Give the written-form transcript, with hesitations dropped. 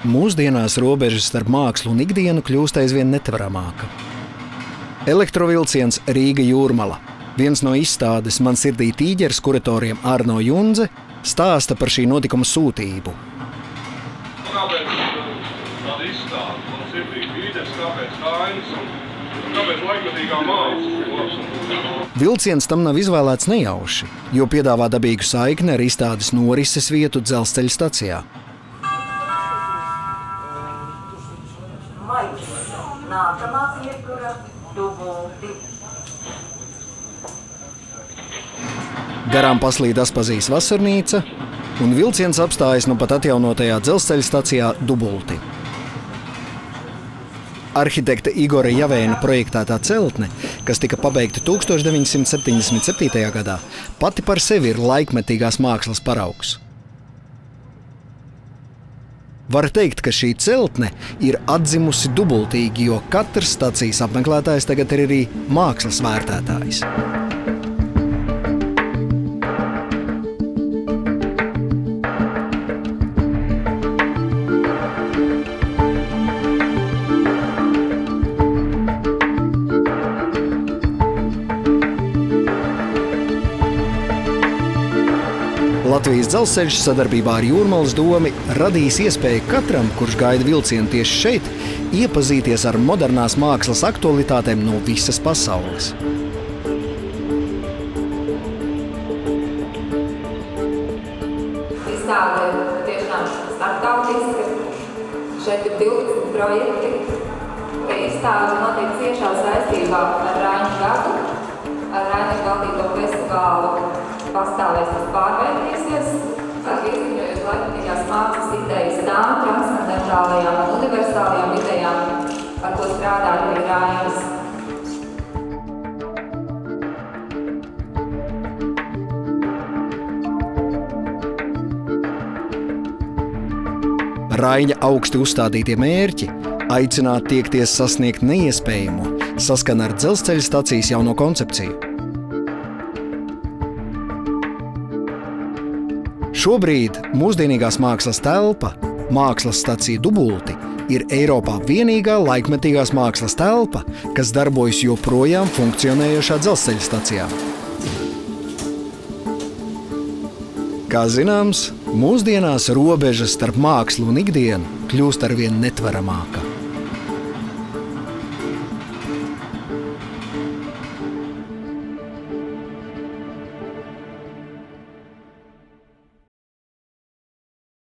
Mūsdienās robežas starp mākslu un ikdienu kļūst aizvien netvaramāka. Elektrovilciens Rīga-Jūrmala. Viens no izstādes Man sirdī tīģeris kuratoriem Arno Junze stāsta par šī notikuma sūtību. Kāpēc tāda izstāde? Man sirdī tīģeris, kāpēc Ainis un kāpēc laikmetīgā māksla? Vilciens tam nav izvēlēts nejauši, jo piedāvā dabīgu saikni ar izstādes norises vietu dzelzceļa stacijā. Nākamā iekura dubulti. Garām paslīd Aspazijas vasarnīca, un vilciens apstājas nu pat atjaunotajā dzelzceļa stacijā Dubulti. Arhitekta Igora Javēna projektētā celtne, kas tika pabeigta 1977. gadā, pati par sevi ir laikmetīgās mākslas paraugs. Var teikt, ka šī celtne ir atzimusi dubultīgi, jo katrs stacijas apmeklētājs tagad ir arī mākslas vērtētājs. Latvijas dzelzceļš sadarbībā ar Jūrmalas domi radīs iespēju katram, kurš gaida vilcienu tieši šeit, iepazīties ar modernās mākslas aktualitātēm no visas pasaules. Izstāde tiešām starptautiska. Šeit ir 12 projekti. Izstāde notiek ciešā saistībā ar Raiņu gadu, ar Raiņu valdīto festivālu. Pastāvēs tas pārvērtīsies, iezīmējot laikmetīgās mākslas idejas tām transcendentālajām un universālajām idejām, ar ko strādā arī Rainis. Raiņa augsti uzstādītie mērķi aicināt tiekties sasniegt neiespējamo, saskana ar dzelzceļa stacijas jauno koncepciju. Šobrīd mūsdienīgās mākslas telpa, mākslas stacija Dubulti, ir Eiropā vienīgā laikmetīgās mākslas telpa, kas darbojas joprojām funkcionējošā dzelzceļa stacijā. Kā zināms, mūsdienās robežas starp mākslu un ikdienu kļūst arvien netvaramāka.